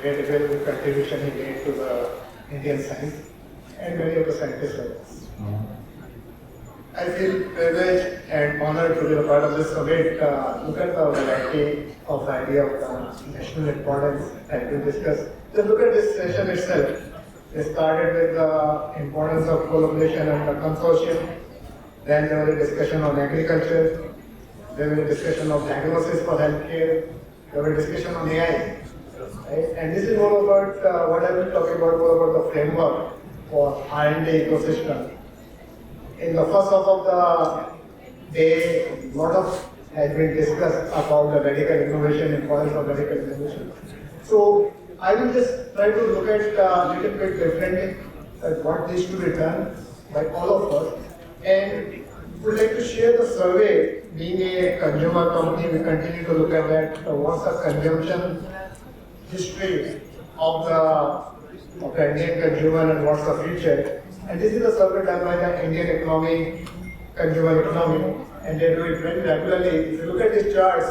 incredible contribution he made to the Indian science and many of the scientists like us. I feel privileged and honored to be a part of this summit. Look at the variety of idea of the national importance that we discuss. Just look at this session itself. It started with the importance of collaboration and the consortium. Then there was a discussion on agriculture. There was a discussion of diagnosis for healthcare. There was a discussion on AI. Right? And this is more about what I will talk about, more about the framework for R&D ecosystem. In the first half of the day, a lot of has been discussed about the radical innovation, importance of radical innovation. So I will just try to look at a little bit differently at what needs to be done by all of us. And would like to share the survey. Being a consumer company, we continue to look at that. What's the consumption history of the Indian consumer and what's the future? And this is a survey done by the Indian economy, consumer economy, and they do it very regularly. If you look at these charts,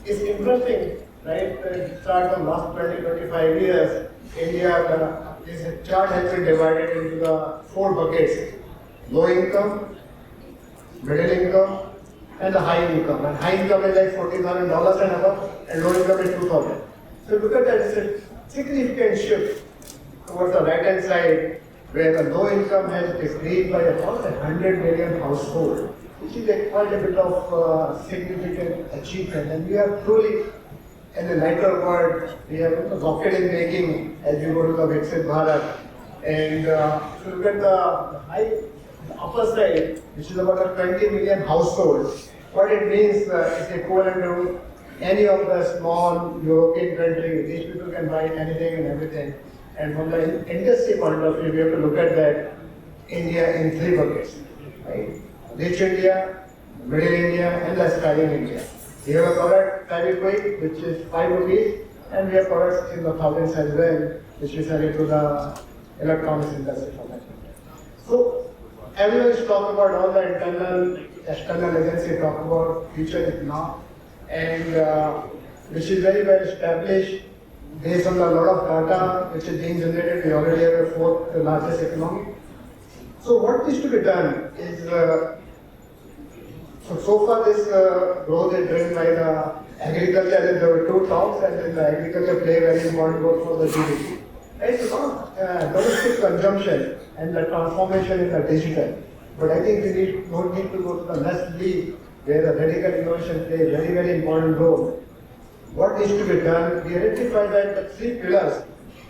it's interesting, right? The chart of last 20-25 years, India, this chart has been divided into the 4 buckets: low income, middle income, and the high income. And high income is like $40,000 and above, and low income is $2,000. So look at that, it's a significant shift towards the right-hand side, where the low income has decreased by about 100 million households, which is quite a bit of significant achievement. And we are truly in a lighter world. We have a rocket in making as we go to the Viksit Bharat. And if you look at the upper side, which is about 20 million households, what it means is equivalent to any of the small European countries. These people can buy anything and everything. And from the industry point of view, we have to look at that India in 3 buckets, right? Rich India, Middle India, and the Aspiring India. We have a product very quick, which is 5 rupees, and we have products in the thousands as well, which we sell it to the electronics industry for that. So everyone is talking about all the internal, external agencies talk about future is now, and which is very well established. Based on a lot of data which is being generated, we already have a 4th largest economy. So what needs to be done is, so far this growth is driven by the agriculture, and there were 2 talks, and then the agriculture play a very important role for the GDP. It's not domestic consumption and the transformation in the digital. But I think we don't need to go to the next league where the radical innovation plays a very, very important role. What needs to be done? We identified that the 3 pillars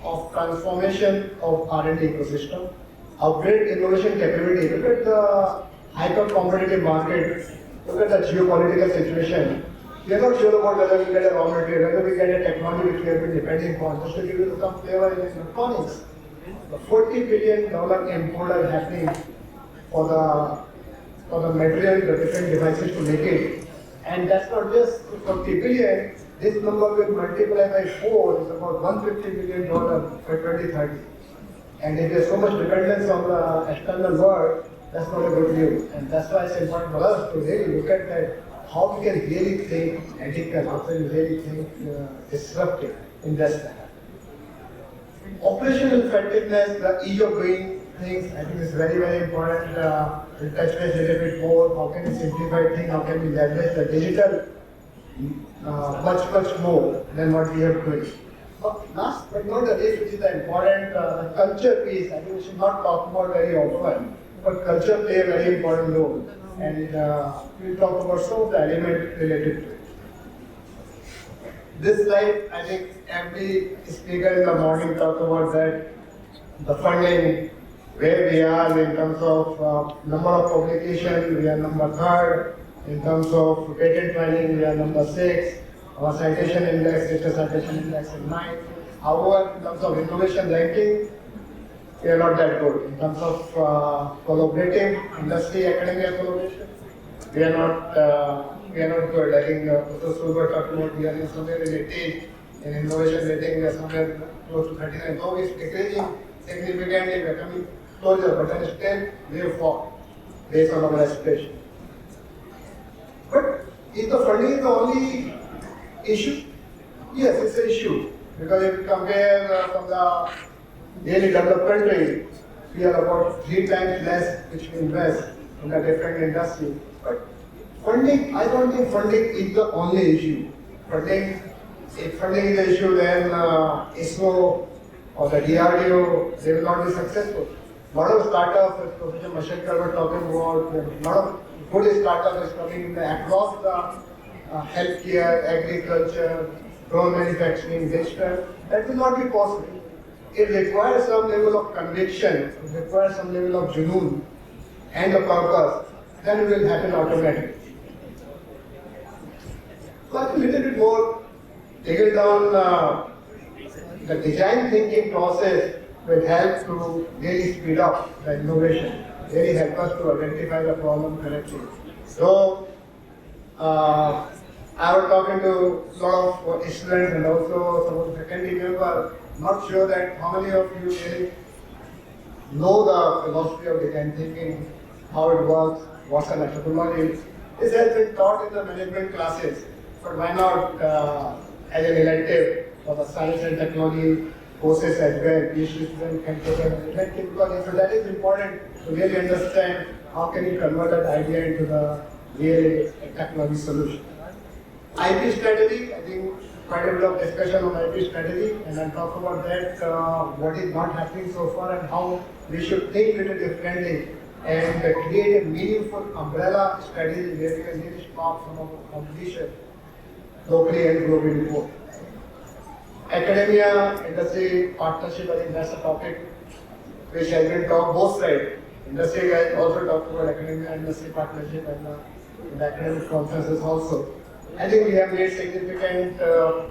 of transformation of R&D ecosystem, upgrade innovation capability. Look at the hyper-competitive market. Look at the geopolitical situation. We are not sure about whether we get a raw material, whether we get a technology which we have been depending on. Just to give you some flavor in electronics, the $40 billion import is happening for the material, the different devices to make it. And that's not just 40 billion. This number will multiply by 4, is about $150 billion by 2030. And if there's so much dependence on the external world, that's not a good news. And that's why it's important for us to really look at that, how we can really think ethical, how we really think disruptive in this. Operational effectiveness, the ease of doing things, I think is very, very important. We'll touch base a little bit more. How can we simplify things? How can we leverage the digital much more than what we have doing. Last but not the least, which is the important the culture piece, I think we should not talk about very often, but culture play a very important role. And we'll talk about some of the elements related to it. This slide, I think every speaker in the morning talked about that, the funding, where we are in terms of number of publications, we are number 3rd. In terms of patent filing, we are number 6. Our citation index, data citation index is 9. However, in terms of innovation ranking, we are not that good. In terms of collaborative industry academia collaboration, we are not good. I think Professor Sulber talked about we are somewhere in 18. In innovation rating, we are somewhere close to 39. Now it's decreasing significantly. We are coming closer, but then still we have fought based on our aspiration. But is the funding the only issue? Yes, it's an issue. Because if you compare from the really developed country, we are about 3 times less which we invest in the different industry. But funding, I don't think funding is the only issue. If funding is the issue, then ISRO or the DRDO, they will not be successful. A lot of startups, as Professor Mashankar was talking about, a lot of good startups is coming across the healthcare, agriculture, drone manufacturing, digital. That will not be possible. It requires some level of conviction, it requires some level of junoon and a purpose. Then it will happen automatically. So I think a little bit more, take it down the design thinking process will help to really speed up the innovation, really help us to identify the problem correctly. So, I was talking to a lot of students and also some of the faculty members. Not sure that how many of you really know the philosophy of design thinking, how it works, what's the methodology. This has been taught in the management classes, but why not as an elective for the science and technology courses as well? PhD students can take an elective because that is important to really understand how can you convert that idea into the real technology solution. IP strategy, I think quite a bit of discussion on IP strategy, and I'll talk about that, what is not happening so far and how we should think a little differently and create a meaningful umbrella strategy where we can really stop some of the competition locally and globally both. Academia, industry partnership, I think that's a topic which has been talked both sides. Industry guys also talked about academia industry partnership and in the academic conferences also. I think we have made significant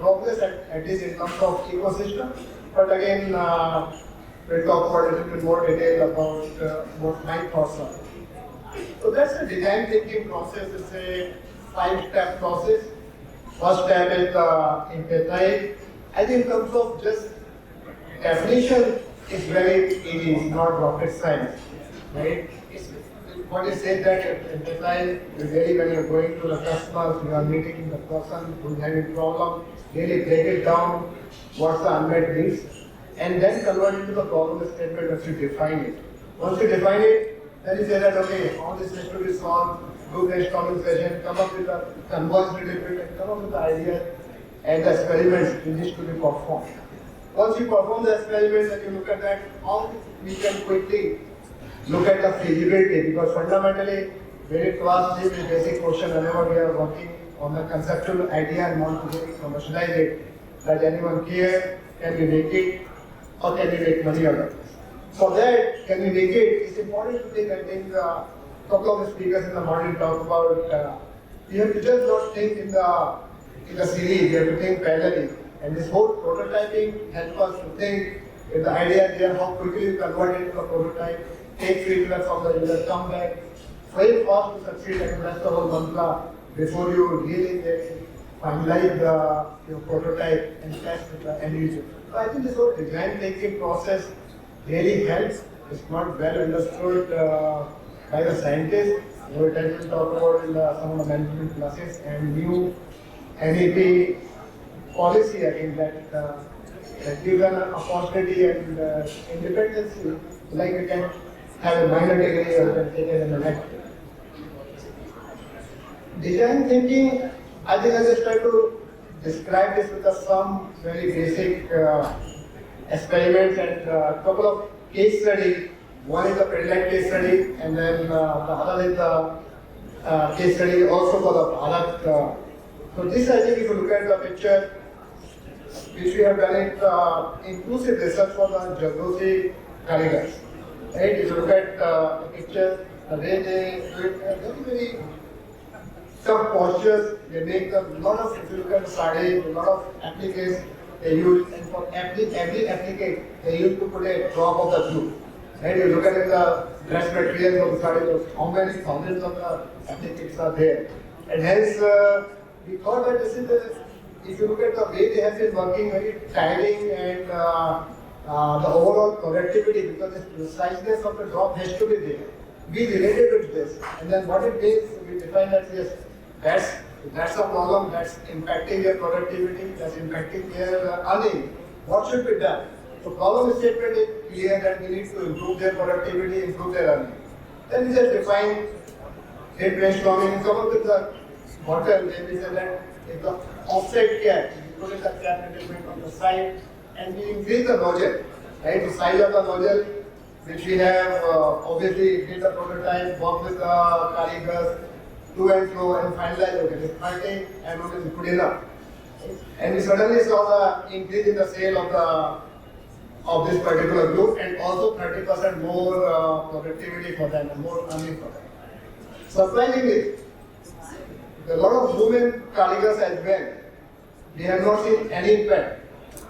progress at least in terms of ecosystem. But again, we'll talk about a little bit more detail about what my thoughts are. So that's the design thinking process. It's a 5-step process. First step is empathize. I think in terms of just definition, it's very easy. It's not rocket science, right? What is said that empathize is really when you're going to the customers, you are meeting the person who's having a problem, really break it down, what's the unmet needs, and then convert it to the problem statement once you define it. Once you define it, then you say that, okay, how this has to be solved, do brainstorming session, come up with a converse little bit, and come up with the idea and the experiments which needs to be performed. Once you perform the experiments and you look at that, how we can quickly look at the feasibility, because fundamentally, very class is a basic question whenever we are working on the conceptual idea and want to commercialize it. Does anyone care? Can we make it? Or can we make money out of it? For that, can we make it? It's important to think, I think, a couple of the speakers in the morning talk about, you have to just not think in the series, you have to think parallelly. And this whole prototyping helps us to think if the idea is there, how quickly you convert it into a prototype, take feedback from the user, come back, very fast to succeed, and that's the whole mantra before you really finalize your prototype and test with the end user. So I think this whole design thinking process really helps. It's not well understood by the scientists. We tend to talk about in some of the management classes and new NEP policy, I think that gives an opportunity and independence, like we can have a minor degree or can take it as an elective. Design thinking, I think I just try to describe this with some very basic experiments and a couple of case studies. One is the Pidilite case study, and then the other is the case study also for the Bharat. So this, I think, if you look at the picture, which we have done it inclusive research for the Jardosi carriers. Right? If you look at the picture, the way they do it, very, very tough postures. They make a lot of, if you look at the sari, a lot of appliques they use, and for every applique, they used to put a drop of the glue. Right? You look at the dress materials of the sari, how many thousands of the appliques are there. And hence, we thought that this is if you look at the way they have been working, very tiring and the overall productivity, because the preciseness of the drop has to be there. We related with this, and then what it means, we define that yes, that's If that's a problem that's impacting their productivity, that's impacting their earning, what should be done? So problem statement is clear that we need to improve their productivity, improve their earning. Then we just define, did brainstorming, come up with the model where we say that if the offset cap, we put in the cap little bit on the side, and we increase the nozzle, right? The size of the nozzle, which we have obviously did the prototype, work with the carriers, to and fro, and finalize, okay, this 30 mm is good enough. And we suddenly saw the increase in the sale of this particular group, and also 30% more productivity for them and more earning for them. Surprisingly, a lot of women carriers as well, we have not seen any impact.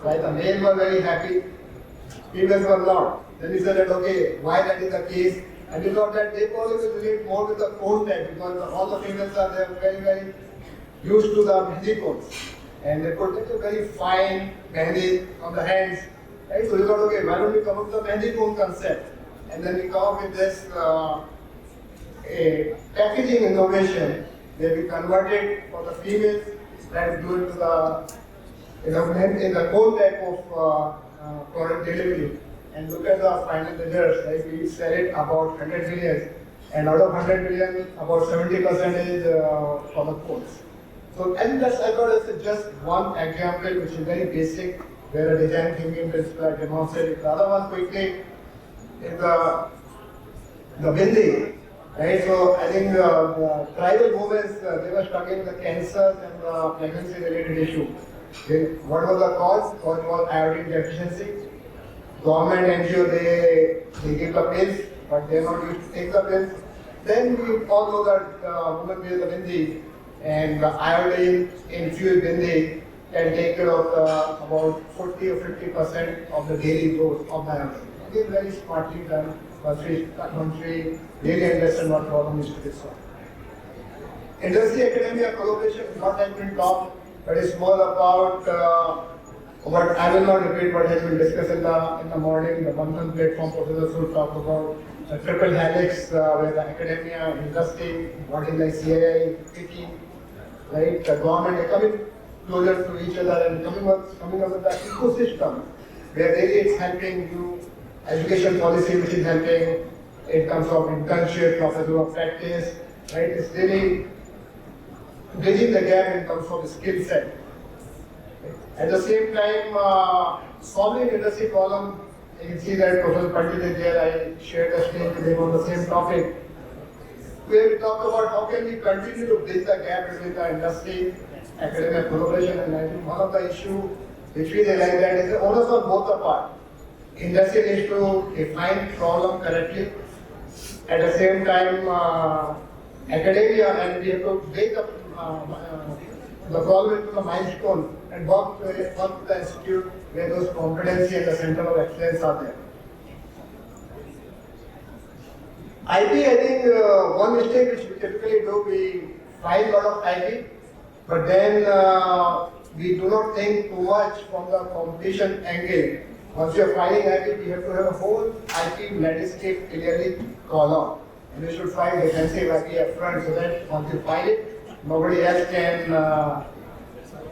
Right? The males were very happy, females were not. Then we said that, okay, why that is the case? And we thought that they probably will relate more with the cone type, because all the females are very, very used to the mehndi cones. And they put a very fine mehndi on the hands. Right? So we thought, okay, why don't we come up with the mehndi cone concept? And then we come up with this a packaging innovation where we converted for the females that do it to the in the cone type of product delivery. And look at the final results, right? We sell it about 100 million, and out of 100 million, about 70% is for the codes. So, and I thought it's just one example which is very basic, where a design thinking principle I demonstrated. The other one quickly is the bindi, right? So, I think the tribal movements, they were struggling with the cancers and the pregnancy related issue. What was the cause? Cause was iodine deficiency. Government NGO, they give the pills, but they are not used to take the pills. Then we all know that women wear the bindi, and the iodine infused bindi can take care of about 40 or 50% of the daily dose of the iodine. Again, very smartly done. Once we really understand what problem is to be solved. Industry academia collaboration is not has been talked, but it's more about what I will not repeat what has been discussed in the morning. The Bandhan platform professors will talk about the triple helix, where the academia, industry, bodies like CII, IIT, right, the government are coming closer to each other and coming up with the ecosystem where really it's helping you, education policy which is helping in terms of internship, professor of practice, right? It's really bridging the gap in terms of skill set. At the same time, solving industry problem, you can see that Professor Pandit is there. I shared the stage with him on the same topic, where we talk about how can we continue to bridge the gap between the industry, academic collaboration, and I think one of the issues which we realize that is the onus on both the part. Industry needs to define problem correctly. At the same time, academia, and we have to break up the problem into the milestone and work with the institute where those competency and the center of excellence are there. IP, I think one mistake which we typically do, we file a lot of IP, but then we do not think too much from the competition angle. Once you are filing IP, we have to have a whole IP landscape clearly called out. And we should file defensive IP up front so that once you file it, nobody else can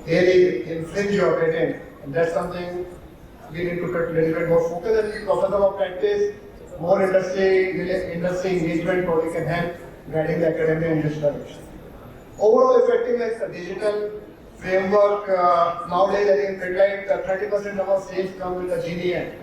really infringe your patent. And that's something we need to put a little bit more focus. And professor of practice, more industry engagement probably can help guiding the academia in this direction. Overall effectiveness, the digital framework, nowadays I think Pidilite, 30% of our sales come with the GDN,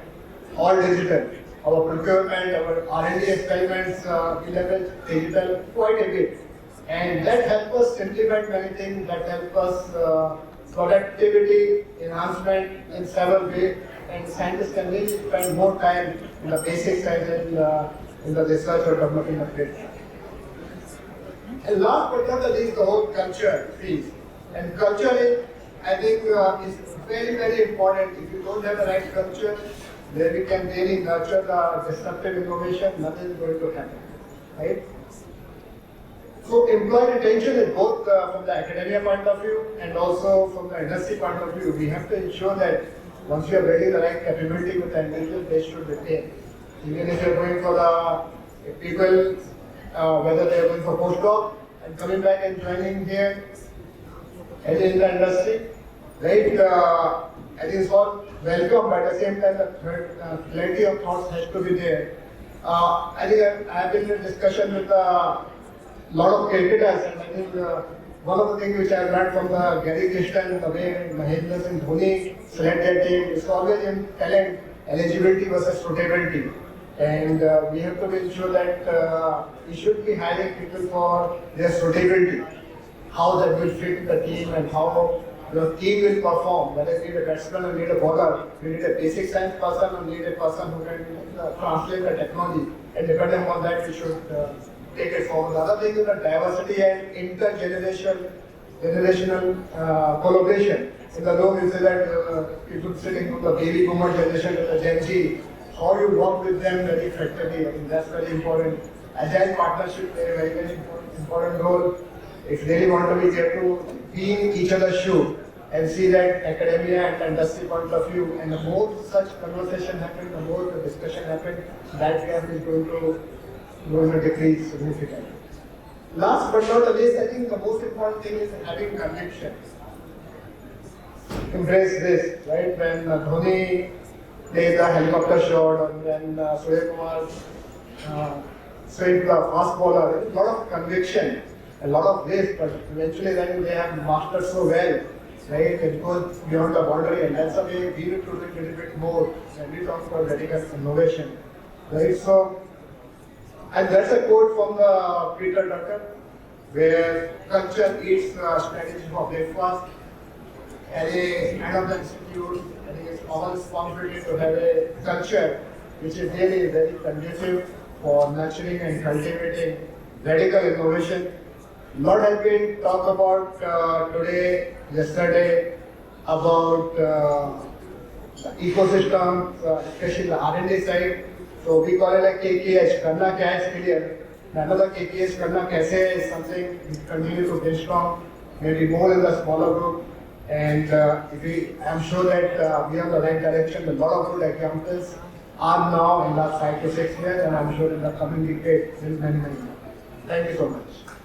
all digital. Our procurement, our R&D experiments, we leverage digital quite a bit. And that helps us simplify many things, that helps us productivity enhancement in several ways, and scientists can really spend more time in the basic science and in the research or developing of data. And last but not the least, the whole culture piece. And culture is, I think, is very, very important. If you don't have the right culture, where we can really nurture the disruptive innovation, nothing is going to happen, right? So employee retention is both from the academia point of view and also from the industry point of view. We have to ensure that once you are building the right capability with the individual, they should retain. Even if you are going for the people, whether they are going for postdoc and coming back and joining here, and in the industry, right? I think it's all welcome, but at the same time, plenty of thoughts has to be there. I think I have been in discussion with a lot of cricketers, and I think one of the things which I have learned from the Gary Krishnan, the way Mahendra Singh Dhoni selected team, is always in talent, eligibility versus suitability. And we have to ensure that we should be hiring people for their suitability, how that will fit the team and how the team will perform. Whether we need a batsman or need a bowler, we need a basic science person or need a person who can translate the technology. And depending on that, we should take it forward. The other thing is the diversity and generational collaboration. In the law, we say that people sitting from the baby boomer generation to the Gen Z, how you work with them very effectively. I think that's very important. Agile partnership play a very important role. If they really want to be there to be in each other's shoe and see that academia and industry point of view, and the more such conversation happen, the more the discussion happen, that gap is going to decrease significantly. Last but not the least, I think the most important thing is having conviction. Embrace this, right? When Dhoni plays a helicopter shot, or when Surya Kumar swings the fast bowler, there is a lot of conviction, a lot of this, but eventually then they have mastered so well, right? It goes beyond the boundary, and that's the way we need to do it a little bit more when we talk about radical innovation, right? So, and that's a quote from the Peter Drucker, where culture eats strategy for breakfast. At the end of the institute, I think it's our responsibility to have a culture which is really very conducive for nurturing and cultivating radical innovation. Lot has been talked about today, yesterday, about the ecosystem, especially the R&D side. So we call it like KKH, Karna Kya is clear. Another KKH, Karna Kaise is something we continue to brainstorm, maybe more in the smaller group. And I'm sure that we are in the right direction. A lot of good examples are now in the last 5 to 6 years, and I'm sure in the coming decade, there is many more. Thank you so much.